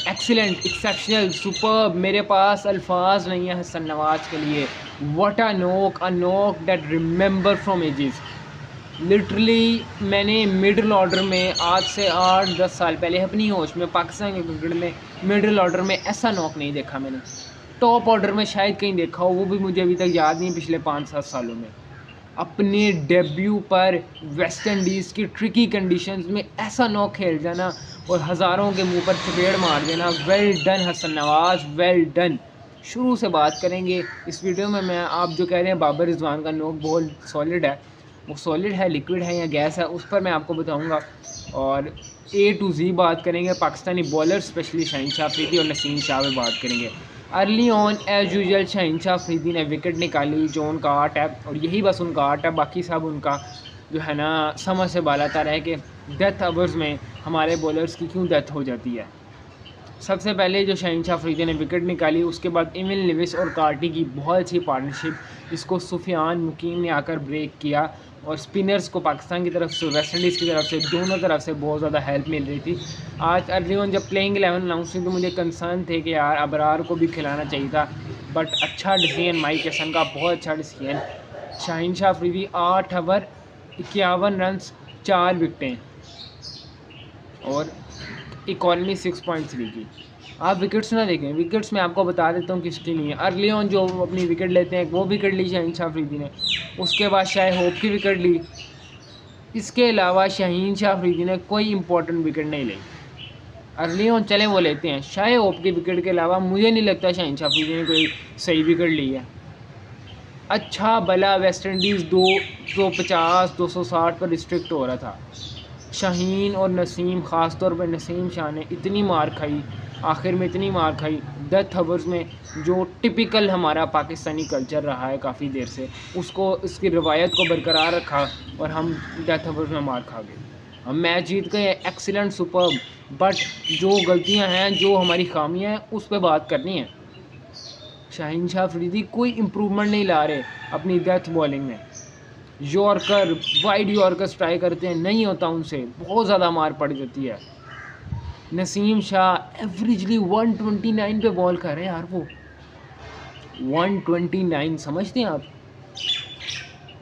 Excellent, exceptional, superb, मेरे पास अल्फाज नहीं है हसन नवाज के लिए। What a knock that remember from ages. Literally मैंने मिडिल ऑर्डर में आज से 8-10 साल पहले अपनी होश में पाकिस्तान के क्रिकेट में मिडिल ऑर्डर में ऐसा नॉक नहीं देखा मैंने। टॉप ऑर्डर में शायद कहीं देखा हो, वो भी मुझे अभी तक याद नहीं पिछले 5-7 सालों में। अपने डेब्यू पर वेस्ट इंडीज़ की ट्रिकी कंडीशंस में ऐसा नॉक खेल जाना और हज़ारों के मुंह पर चपेड़ मार देना। Well done Hasan Nawaz, well done. शुरू से बात करेंगे इस वीडियो में। मैं आप जो कह रहे हैं बाबर रिजवान का नॉक बहुत सॉलिड है, वो सॉलिड है, लिक्विड है या गैस है, उस पर मैं आपको बताऊंगा। और A to Z बात करेंगे, पाकिस्तानी बॉलर स्पेशली शाहीन शाह अफरीदी और नसीम शाह में बात करेंगे। Early on as usual Shaheen Shah Afridi ने विकेट निकाली, जो उनका आर्ट है और यही बस उनका आर्ट है। बाकी सब उनका जो है ना समझ से बालातर है कि डेथ ओवर्स में हमारे बॉलर्स की क्यों डेथ हो जाती है। सबसे पहले जो शाहीन शाह अफरीदी ने विकेट निकाली, उसके बाद इविन लिविस और कार्टी की बहुत अच्छी पार्टनरशिप, जिसको सुफियान मुकीम ने आकर ब्रेक किया और स्पिनर्स को पाकिस्तान की तरफ से, वेस्ट इंडीज़ की तरफ से, दोनों तरफ से बहुत ज़्यादा हेल्प मिल रही थी। आज अर्ली ऑन जब प्लेइंग 11 अनाउंस हुई तो मुझे कंसर्न थे कि यार अबरार को भी खिलाना चाहिए था, बट अच्छा डिसीजन माइक हसन का, बहुत अच्छा decision. Shaheen Shah Afridi 8 over 51 run 4 विकटें और इकॉनमी 6.3 की। आप विकेट्स ना देखें, विकेट्स मैं आपको बता देता हूँ किसकी नहीं है। अर्ली ऑन जो अपनी विकेट लेते हैं वो विकेट ली शाहीन शाह अफरीदी ने, उसके बाद शाह होप की विकेट ली। इसके अलावा शाहीन शाह अफरीदी ने कोई इंपॉर्टेंट विकेट नहीं ली। अर्ली ऑन चले वो लेते हैं, शाह होप की विकेट के अलावा मुझे नहीं लगता शाहीन शाह अफरीदी ने कोई सही विकेट ली है। अच्छा भला वेस्ट इंडीज़ 250 260 पर रिस्ट्रिक्ट हो रहा था। शाहीन और नसीम, ख़ास तौर पर नसीम शाह ने इतनी मार खाई, आखिर में इतनी मार खाई डेथ ओवर्स में, जो टिपिकल हमारा पाकिस्तानी कल्चर रहा है काफ़ी देर से, उसको इसकी रवायत को बरकरार रखा और हम डेथ ओवर्स में मार खा गए। हम मैच जीत गए, एक्सीलेंट, सुपर्ब, बट जो गलतियां हैं, जो हमारी खामियां हैं, उस पर बात करनी है। शाहीन शाह अफरीदी कोई इम्प्रूवमेंट नहीं ला रहे अपनी डेथ बॉलिंग में। यॉर्कर, वाइड यॉर्कर ट्राई करते हैं, नहीं होता उनसे, बहुत ज़्यादा मार पड़ जाती है। नसीम शाह एवरेजली 129 पे बॉल कर रहे हैं यार, वो 129 समझते हैं आप?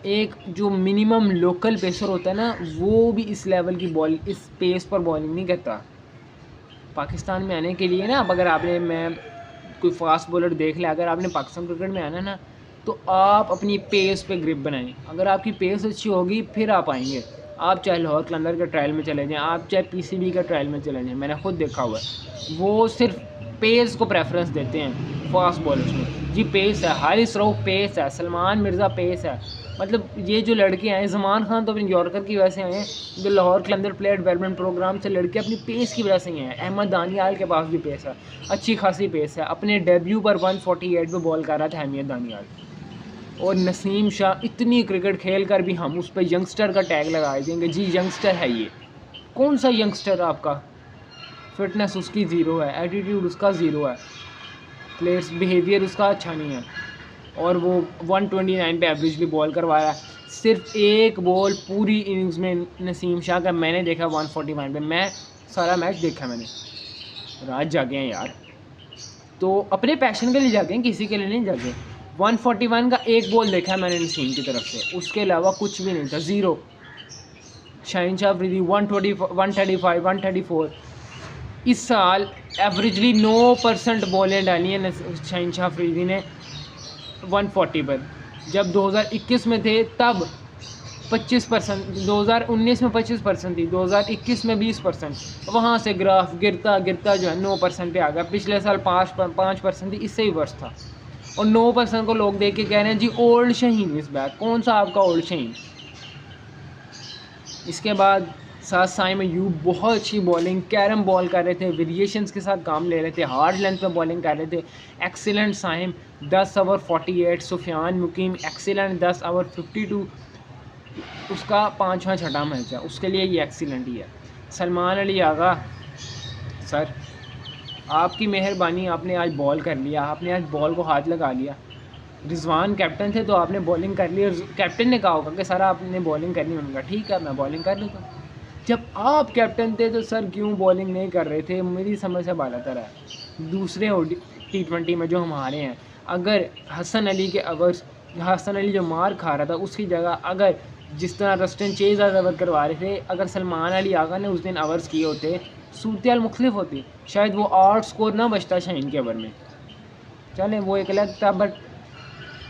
एक जो मिनिमम लोकल पेसर होता है ना, वो भी इस लेवल की बॉल, इस पेस पर बॉलिंग नहीं करता। पाकिस्तान में आने के लिए ना, अब अगर आपने, मैं कोई फास्ट बॉलर देख ले, अगर आपने पाकिस्तान क्रिकेट में आना ना, तो आप अपनी पेस पे ग्रिप बनाएं। अगर आपकी पेस अच्छी होगी फिर आप आएंगे। आप चाहे लाहौर कलंदर के ट्रायल में चले जाएं, आप चाहे पीसीबी का ट्रायल में चले जाएं, मैंने खुद देखा हुआ है। वो सिर्फ पेस को प्रेफरेंस देते हैं फास्ट बॉलर्स में। जी पेस है, हारिस रऊफ पेस है, सलमान मिर्ज़ा पेस है। मतलब ये जो लड़के आए, ज़मान खान तो अपने यॉर्कर की वजह से आए हैं, जो लाहौर कलंदर प्लेयर डेवलपमेंट प्रोग्राम से लड़के अपनी पेस की वजह से ही हैं। अहमद दानियाल के पास भी पेस है, अच्छी खासी पेस है। अपने डेब्यू पर 148 पे बॉल कर रहा था अहमद दानियाल। और नसीम शाह इतनी क्रिकेट खेल कर भी हम उस पर यंगस्टर का टैग लगा देंगे। जी यंगस्टर है ये, कौन सा यंगस्टर आपका? फिटनेस उसकी ज़ीरो है, एटीट्यूड उसका ज़ीरो है, प्लेयर्स बिहेवियर उसका अच्छा नहीं है, और वो 129 पे एवरेजली बॉल करवाया। सिर्फ एक बॉल पूरी इनिंग्स में नसीम शाह का मैंने देखा 141 पे। मैं सारा मैच देखा मैंने, रात जागे हैं यार। तो अपने पैशन के लिए जागे हैं, किसी के लिए नहीं जागे। 141 का एक बॉल देखा है मैंने नसीम की तरफ से, उसके अलावा कुछ भी नहीं था, ज़ीरो। शाहीन शाह अफरीदी 120 135 134। इस साल एवरेजली 9% बॉलें डाली हैं शाहीन शाह अफरीदी ने 140 पर। जब 2021 में थे तब 25%, 2019 में 25% थी, 2021 में 20%। वहाँ से ग्राफ गिरता गिरता जो है 9% पे आ गया। पिछले साल 5% थी, इससे ही वर्ष था। और 9% को लोग देख के कह रहे हैं जी ओल्ड शाहीन इस बैक। कौन सा आपका ओल्ड शाहीन? इसके बाद साथ साइम अयूब बहुत अच्छी बॉलिंग, कैरम बॉल कर रहे थे, वेरिएशंस के साथ काम ले रहे थे, हार्ड लेंथ पे बॉलिंग कर रहे थे। Excellent Saim 10 over 48। Sufiyan Muqeem excellent 10 over 52। उसका 5वां छठा मैच है, उसके लिए ये एक्सीलेंट ही है। सलमान अली आगा सर, आपकी मेहरबानी, आपने आज बॉल कर लिया, आपने आज बॉल को हाथ लगा लिया। रिजवान कैप्टन थे तो आपने बॉलिंग कर ली, और कैप्टन ने कहा होगा कि सर आपने बॉलिंग करनी, उनका ठीक है मैं बॉलिंग कर लेता हूँ। जब आप कैप्टन थे तो सर क्यों बॉलिंग नहीं कर रहे थे, मेरी समझ से बालातर है। दूसरे T20 में जो हमारे हैं, अगर हसन अली के अवर्स, हसन अली जो मार खा रहा था उसकी जगह अगर जिस तरह रस्टन चेज़ ओवर करवा रहे थे, अगर सलमान अली आगा ने उस दिन अवर्स किए होते, सूरत मुख्तलिफ होती, शायद वो 8 स्कोर ना बचता शाहीन के ओवर में। चलें वो एक अलग था, बट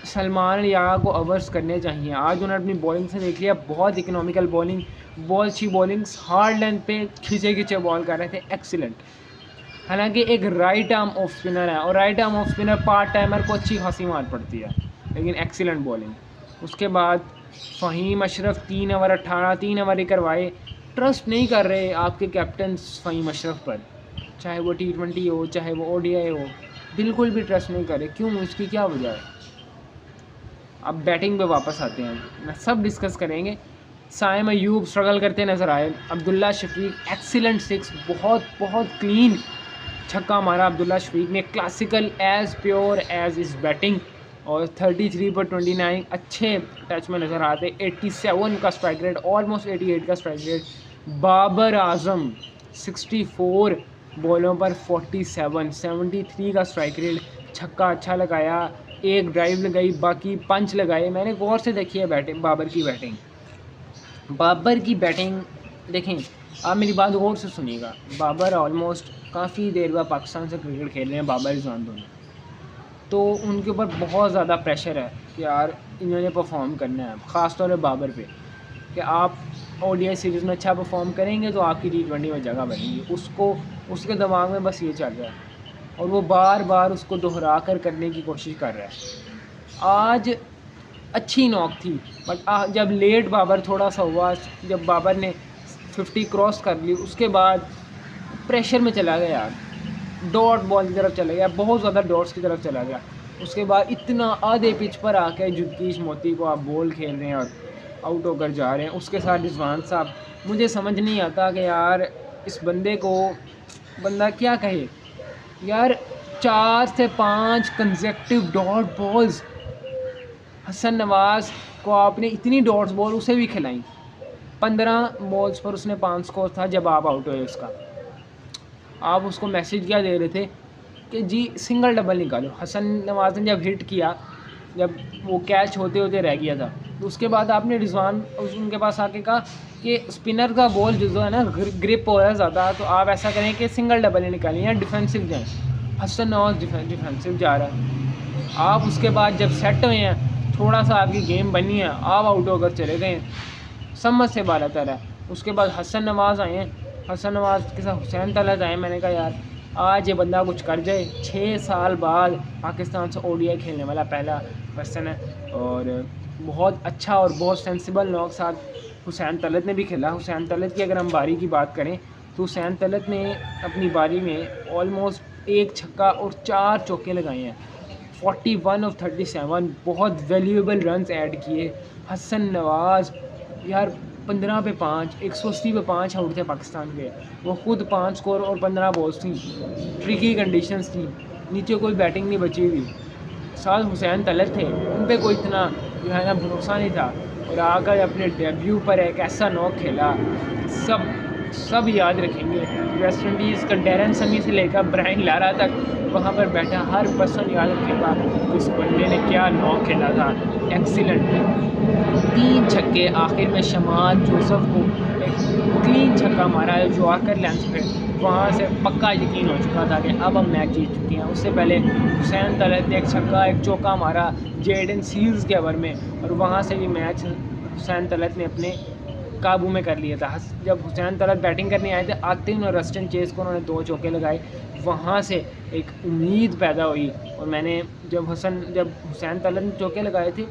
सलमान अली आगा को ओवर्स करने चाहिए। आज उन्होंने अपनी बॉलिंग से देख लिया, बहुत इकोनॉमिकल बॉलिंग, बहुत अच्छी बॉलिंग्स, हार्ड लेंथ पे खींचे बॉल कर रहे थे, एक्सीलेंट। हालांकि एक राइट आर्म ऑफ स्पिनर है और right arm off spinner part timer को अच्छी खासी मार पड़ती है, लेकिन एक्सीलेंट बॉलिंग। उसके बाद फ़हीम अशरफ 3 ओवर 18, 3 ओवर ही करवाए। ट्रस्ट नहीं कर रहे आपके कैप्टन फ़हीम अशरफ पर, चाहे वो T20 हो चाहे वो ODI हो, बिल्कुल भी ट्रस्ट नहीं कर रहे। क्यों, इसकी क्या वजह है? अब बैटिंग पे वापस आते हैं, मैं सब डिस्कस करेंगे। साइम अयूब स्ट्रगल करते नज़र आए। अब्दुल्ला शफीक एक्सीलेंट 6, बहुत क्लीन छक्का मारा अब्दुल्ला शफीक ने, क्लासिकल एज़ प्योर एज़ इस बैटिंग। और 33 पर 29 अच्छे टच में नज़र आते। 87 का स्ट्राइक रेट, ऑलमोस्ट 88 का स्ट्राइक रेट। बाबर आजम 64 बॉलों पर 47, 73 का स्ट्राइक रेट। छक्का अच्छा लगाया, एक ड्राइव लगाई, बाकी पंच लगाए। मैंने गौर से देखी है बैटिंग, बाबर की बैटिंग देखें। आप मेरी बात गौर से सुनिएगा। बाबर ऑलमोस्ट काफ़ी देर बाद पाकिस्तान से क्रिकेट खेल रहे हैं, बाबर रिजवान दोनों, तो उनके ऊपर बहुत ज़्यादा प्रेशर है कि यार इन्होंने परफॉर्म करना है, ख़ास तौर पे बाबर पे, कि आप ODI सीरीज़ में अच्छा परफॉर्म करेंगे तो आपकी T20 में जगह बनेगी। उसके दिमाग में बस ये चल रहा है और वो बार बार उसको दोहरा कर करने की कोशिश कर रहा है। आज अच्छी नॉक थी, बट जब लेट बाबर थोड़ा सा हुआ, जब बाबर ने 50 क्रॉस कर ली, उसके बाद प्रेशर में चला गया यार, डॉट बॉल की तरफ चला गया, बहुत ज़्यादा डॉट्स की तरफ चला गया। उसके बाद इतना आधे पिच पर आके जुदकीश मोती को आप बॉल खेल रहे हैं और आउट होकर जा रहे हैं। उसके साथ रिजवान साहब, मुझे समझ नहीं आता कि यार इस बंदे को बंदा क्या कहे यार। 4 से 5 कंसेक्टिव डॉट बॉल्स, हसन नवाज़ को आपने इतनी डॉट्स बॉल उसे भी खिलाई। 15 बॉल्स पर उसने 5 स्कोर था जब आप आउट हुए। उसका आप उसको मैसेज क्या दे रहे थे कि जी सिंगल डबल निकालो। हसन नवाज़ ने जब हिट किया, जब वो कैच होते होते रह गया था, तो उसके बाद आपने रिजवान उनके पास आके कहा कि स्पिनर का बॉल जो है ना ग्रिप हो रहा है ज़्यादा, तो आप ऐसा करें कि सिंगल डबल ही निकालें या डिफेंसिव जाएँ। हसन नवाज़ डिफेंसिव जा रहा है। आप उसके बाद जब सेट हुए हैं, थोड़ा सा आपकी गेम बनी है, आप आउट होकर चले गए, समझ से बालातर है। उसके बाद हसन नवाज़ आए हैं, हसन नवाज़ के साथ हुसैन तलत आए। मैंने कहा यार आज ये बंदा कुछ कर जाए। 6 साल बाद पाकिस्तान से ODI खेलने वाला पहला पर्सन है और बहुत अच्छा और बहुत सेंसिबल नॉक साथ हुसैन तलत ने भी खेला। हुसैन तलत की अगर हम बारी की बात करें तो हुसैन तलत ने अपनी बारी में ऑलमोस्ट 1 छक्का और 4 चौके लगाए हैं। 41 ऑफ 37 बहुत वैल्यूएबल रन्स ऐड किए। हसन नवाज़ यार 15 पे 5, 180 पे 5 आउट थे पाकिस्तान के। वो खुद 5 स्कोर और 15 बॉल्स थी, ट्रिकी कंडीशंस थी, नीचे कोई बैटिंग नहीं बची हुई। साथ हुसैन तलत थे, उन पे कोई इतना जो है ना भरोसा नहीं था, और आकर अपने डेब्यू पर एक ऐसा नॉक खेला सब याद रखेंगे। वेस्ट इंडीज़ का डैरन समी से लेकर ब्रायन लारा तक वहाँ पर बैठा हर पर्सन याद रखेगा इस बंदे ने क्या नॉक खेला था, एक्सीलेंट। 3 छक्के, आखिर में शमाल जोसेफ को एक क्लीन छक्का मारा है जो आकर लेंथ पे, वहाँ से पक्का यकीन हो चुका था कि अब हम मैच जीत चुके हैं। उससे पहले हुसैन तलत ने एक छक्का एक चौका मारा जेडन सील्स के ओवर में, और वहाँ से भी मैच हुसैन तलत ने अपने काबू में कर लिया था। जब हुसैन तलत बैटिंग करने आए थे, आते ही उन्होंने रस्टन चेज़ को उन्होंने 2 चौके लगाए, वहाँ से एक उम्मीद पैदा हुई। और मैंने जब हुसैन तलत ने चौके लगाए थे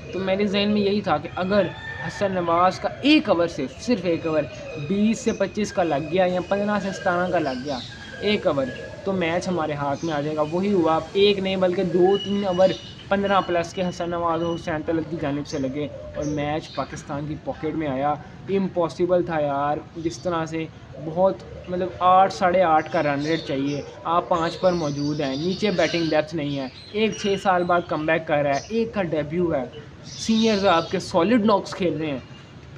तो मेरे जहन में यही था कि अगर हसन नवाज़ का एक ओवर से सिर्फ 1 ओवर 20 से 25 का लग गया या 15 से 17 का लग गया 1 ओवर, तो मैच हमारे हाथ में आ जाएगा। वही हुआ, एक नहीं बल्कि 2-3 ओवर 15 प्लस के हसन नवाज़ और हुसैन तलत की जानिब से लगे और मैच पाकिस्तान की पॉकेट में आया। इम्पॉसिबल था यार, जिस तरह से बहुत मतलब 8 साढ़े 8 का रन रेट चाहिए, आप 5 पर मौजूद हैं, नीचे बैटिंग डेप्थ नहीं है, एक 6 साल बाद कमबैक कर रहा है, एक का डेब्यू है, सीनियर्स आपके सॉलिड नॉक्स खेल रहे हैं,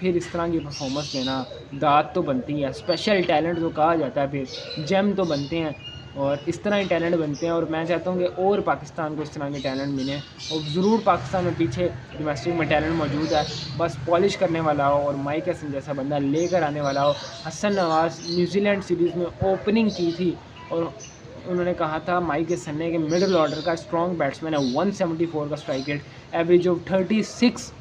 फिर इस तरह की परफॉर्मेंस देना दाद तो बनती है, स्पेशल टैलेंट जो कहा जाता है, फिर जेम तो बनते हैं और इस तरह ही टैलेंट बनते हैं। और मैं चाहता हूँ कि और पाकिस्तान को इस तरह के टैलेंट मिले और ज़रूर पाकिस्तान में पीछे डोमेस्टिक में टैलेंट मौजूद है, बस पॉलिश करने वाला हो और माइक हसन जैसा बंदा लेकर आने वाला हो। हसन नवाज न्यूजीलैंड सीरीज़ में ओपनिंग की थी और उन्होंने कहा था माइक हसन ने कि मिडिल ऑर्डर का स्ट्रॉन्ग बैट्समैन है, 174 का स्ट्राइक रेट, एवरेज ऑफ 36,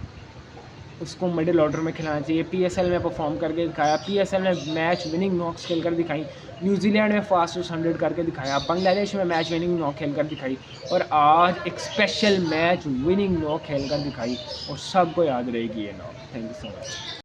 उसको मिडिल ऑर्डर में खिलाना चाहिए। पीएसएल में परफॉर्म करके दिखाया, पीएसएल में मैच विनिंग नॉक्स खेलकर दिखाई, न्यूजीलैंड में फास्टेस्ट 100 करके दिखाया, बांग्लादेश में मैच विनिंग नॉक खेलकर दिखाई और आज एक स्पेशल मैच विनिंग नॉक खेलकर दिखाई और सबको याद रहेगी ये knock. Thank you so much.